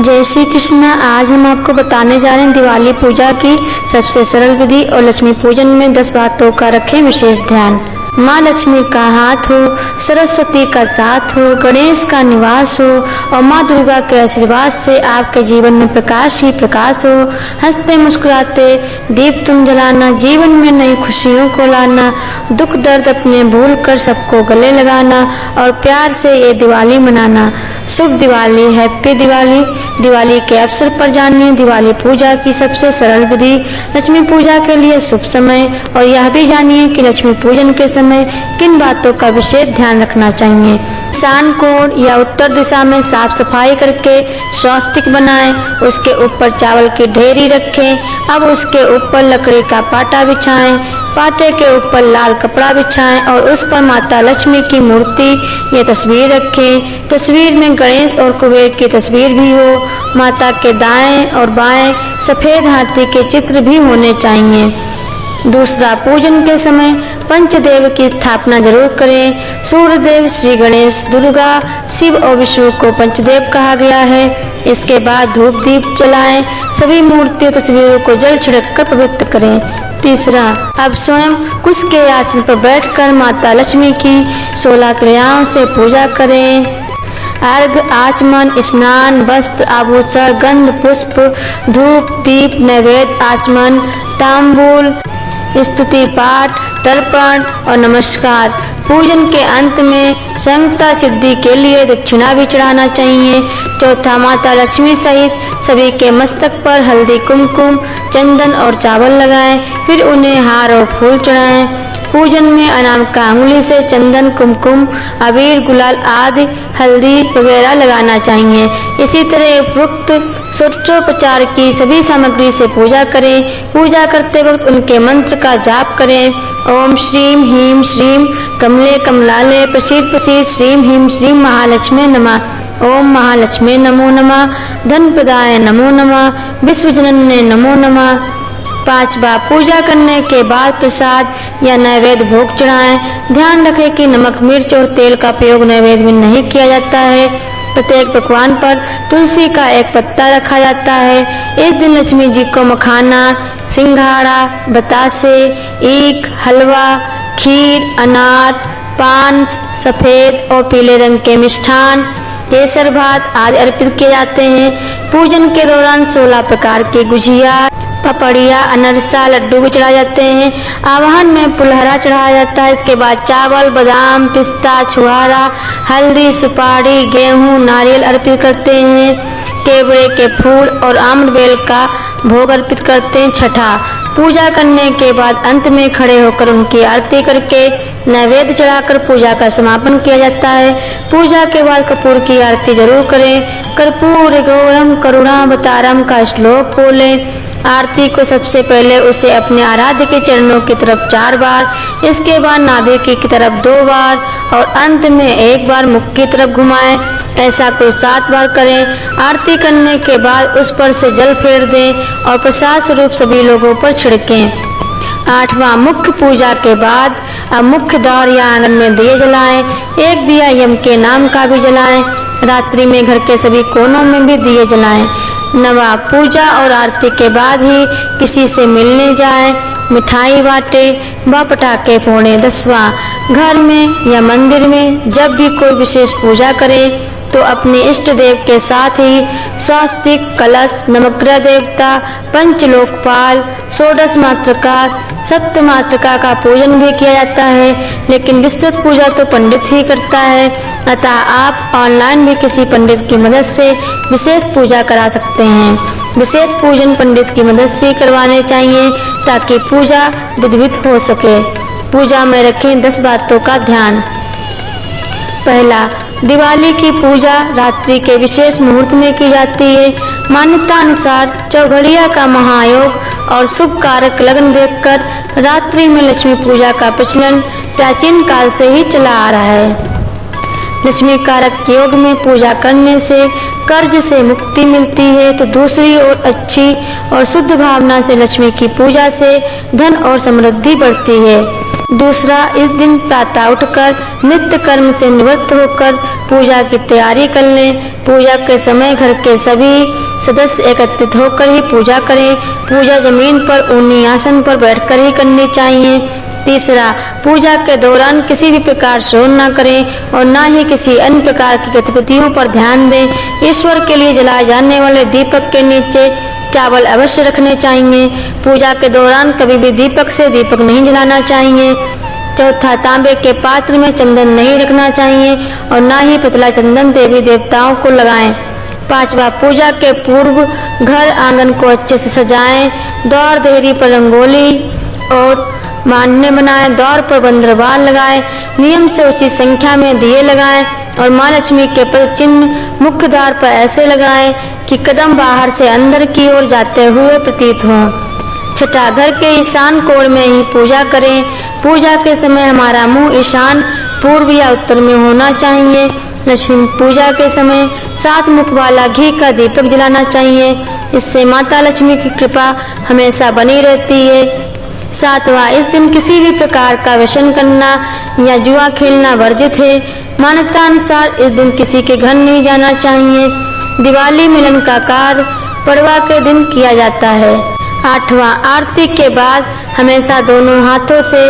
जय श्री कृष्ण। आज हम आपको बताने जा रहे हैं दिवाली पूजा की सबसे सरल विधि और लक्ष्मी पूजन में 10 बातों का रखें विशेष ध्यान। माँ लक्ष्मी का हाथ हो, सरस्वती का साथ हो, गणेश का निवास हो और माँ दुर्गा के आशीर्वाद से आपके जीवन में प्रकाश ही प्रकाश हो। हंसते मुस्कुराते दीप तुम जलाना, जीवन में नई खुशियों को लाना, दुख दर्द अपने भूल कर सबको गले लगाना और प्यार से ये दिवाली मनाना। शुभ दिवाली, हैप्पी दिवाली। दिवाली के अवसर पर जानिए दिवाली पूजा की सबसे सरल विधि, लक्ष्मी पूजा के लिए शुभ समय और यह भी जानिए कि लक्ष्मी पूजन के समय किन बातों का विशेष ध्यान रखना चाहिए। ईशान कोण या उत्तर दिशा में साफ सफाई करके स्वस्तिक बनाएं, उसके ऊपर चावल की ढेरी रखें। अब उसके ऊपर लकड़ी का पाटा बिछाएं, पाटे के ऊपर लाल कपड़ा बिछाएं और उस पर माता लक्ष्मी की मूर्ति या तस्वीर रखें। तस्वीर में गणेश और कुबेर की तस्वीर भी हो। माता के दाएं और बाएं सफेद हाथी के चित्र भी होने चाहिए। दूसरा, पूजन के समय पंचदेव की स्थापना जरूर करें। सूर्यदेव, श्री गणेश, दुर्गा, शिव और विष्णु को पंचदेव कहा गया है। इसके बाद धूप दीप जलाएं। सभी मूर्तियों तस्वीरों को जल छिड़क कर पवित्र करें। तीसरा, अब स्वयं कुश के आसन पर बैठकर माता लक्ष्मी की 16 क्रियाओं से पूजा करें। अर्घ, आचमन, स्नान, वस्त्र, आभूषण, गंध, पुष्प, धूप, दीप, नैवेद्य, आचमन, तांबूल, स्तुति पाठ, तर्पण और नमस्कार। पूजन के अंत में संगता सिद्धि के लिए दक्षिणा भी चढ़ाना चाहिए। चौथा, माता लक्ष्मी सहित सभी के मस्तक पर हल्दी, कुमकुम, चंदन और चावल लगाएं, फिर उन्हें हार और फूल चढ़ाएं। पूजन में अनामिका अंगुली से चंदन, कुमकुम, अबीर, गुलाल आदि हल्दी वगैरह लगाना चाहिए। इसी तरह उपयुक्त षोडशोपचार की सभी सामग्री से पूजा करें। पूजा करते वक्त उनके मंत्र का जाप करें। ओम श्रीम ह्रीम श्रीम कमले कमलाले प्रसीद प्रसीद श्रीम ह्रीम श्रीम महालक्ष्मी नमः। ओम महालक्ष्मी नमो नमः। धन प्रदाय नमो नमः। विश्वजनन्ये नमो नमः। 5वां, पूजा करने के बाद प्रसाद या नैवेद्य भोग चढ़ाएं। ध्यान रखें कि नमक, मिर्च और तेल का प्रयोग नैवेद्य में नहीं किया जाता है। प्रत्येक पकवान पर तुलसी का एक पत्ता रखा जाता है। इस दिन लक्ष्मी जी को मखाना, सिंघाड़ा, बतासे, ईख, हलवा, खीर, अनार, पान, सफेद और पीले रंग के मिष्ठान, केसर भात आदि अर्पित किए जाते हैं। पूजन के दौरान 16 प्रकार की गुजिया, पपड़िया, अनरसा, लड्डू भी चढ़ाए जाते हैं। आवाहन में पुलहरा चढ़ाया जाता है। इसके बाद चावल, बादाम, पिस्ता, छुहारा, हल्दी, सुपारी, गेहूं, नारियल अर्पित करते हैं। केवड़े के फूल और आम्र बेल का भोग अर्पित करते हैं। छठा, पूजा करने के बाद अंत में खड़े होकर उनकी आरती करके नैवेद्य चढ़ाकर पूजा का समापन किया जाता है। पूजा के बाद कपूर की आरती जरूर करें। कर्पूर गौरम करुणावतारम का श्लोक बोलें। आरती को सबसे पहले उसे अपने आराध्य के चरणों की तरफ 4 बार, इसके बाद नाभि की तरफ 2 बार और अंत में 1 बार मुख की तरफ घुमाएं। ऐसा कुल 7 बार करें। आरती करने के बाद उस पर से जल फेर दें और प्रसाद स्वरूप सभी लोगों पर छिड़कें। 8वां, मुख्य पूजा के बाद अब मुख्य द्वार या आंगन में दिए जलाएं। एक दिया यम के नाम का भी जलाएं। रात्रि में घर के सभी कोनों में भी दिए जलाएं। 9वां, पूजा और आरती के बाद ही किसी से मिलने जाएं, मिठाई बांटें व पटाखे फोड़ें। 10वां, घर में या मंदिर में जब भी कोई विशेष पूजा करें तो अपने इष्ट देव के साथ ही स्वस्तिक, कलश, नवग्रह देवता, पंचलोकपाल, 16 मातृका, सप्त मातृका का पूजन भी किया जाता है, लेकिन विस्तृत पूजा तो पंडित ही करता है। अतः आप ऑनलाइन भी किसी पंडित की मदद से विशेष पूजा करा सकते हैं। विशेष पूजन पंडित की मदद से करवाने चाहिए ताकि पूजा विधिवत हो सके। पूजा में रखें 10 बातों का ध्यान। पहला, दिवाली की पूजा रात्रि के विशेष मुहूर्त में की जाती है। मान्यता अनुसार चौघड़िया का महायोग और शुभ कारक लग्न देखकर रात्रि में लक्ष्मी पूजा का प्रचलन प्राचीन काल से ही चला आ रहा है। लक्ष्मी कारक योग में पूजा करने से कर्ज से मुक्ति मिलती है, तो दूसरी ओर अच्छी और शुद्ध भावना से लक्ष्मी की पूजा से धन और समृद्धि बढ़ती है। दूसरा, इस दिन प्रातः उठकर नित्य कर्म से निवृत्त होकर पूजा की तैयारी कर लें। पूजा के समय घर के सभी सदस्य एकत्रित होकर ही पूजा करें। पूजा जमीन पर ऊनी आसन पर बैठकर ही करनी चाहिए। तीसरा, पूजा के दौरान किसी भी प्रकार शोर न करें और न ही किसी अन्य प्रकार की गतिविधियों पर ध्यान दें। ईश्वर के लिए जलाए जाने वाले दीपक के नीचे चावल अवश्य रखने चाहिए। पूजा के दौरान कभी भी दीपक से दीपक नहीं जलाना चाहिए। चौथा, तांबे के पात्र में चंदन नहीं रखना चाहिए और न ही पतला चंदन देवी देवताओं को लगाएं। पांचवा, पूजा के पूर्व घर आंगन को अच्छे से सजाएं। द्वार देहरी पर रंगोली और मान्य बनाएं। द्वार पर बंदरवाल लगाएं। नियम से उचित संख्या में दिए लगाएं और माँ लक्ष्मी के पद चिन्ह मुख्य द्वार पर ऐसे लगाएं कि कदम बाहर से अंदर की ओर जाते हुए प्रतीत हों। छठा, घर के ईशान कोण में ही पूजा करें। पूजा के समय हमारा मुंह ईशान, पूर्व या उत्तर में होना चाहिए। लक्ष्मी पूजा के समय 7 मुख वाला घी का दीपक जलाना चाहिए। इससे माता लक्ष्मी की कृपा हमेशा बनी रहती है। सातवां, इस दिन किसी भी प्रकार का व्यसन करना या जुआ खेलना वर्जित है। मान्यता अनुसार इस दिन किसी के घर नहीं जाना चाहिए। दिवाली मिलन का कार्य पड़वा के दिन किया जाता है। आठवां, आरती के बाद हमेशा दोनों हाथों से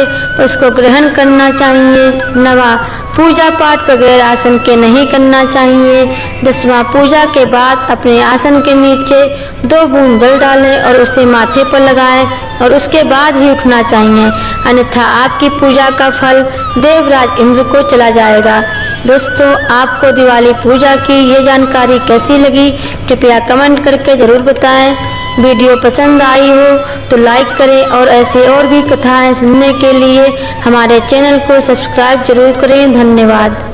उसको ग्रहण करना चाहिए। नवा, पूजा पाठ बगैर आसन के नहीं करना चाहिए। 10वां, पूजा के बाद अपने आसन के नीचे 2 बूंद जल डालें और उसे माथे पर लगाएं और उसके बाद ही उठना चाहिए, अन्यथा आपकी पूजा का फल देवराज इंद्र को चला जाएगा। दोस्तों, आपको दिवाली पूजा की ये जानकारी कैसी लगी कृपया कमेंट करके जरूर बताएं। वीडियो पसंद आई हो तो लाइक करें और ऐसे और भी कथाएं सुनने के लिए हमारे चैनल को सब्सक्राइब जरूर करें। धन्यवाद।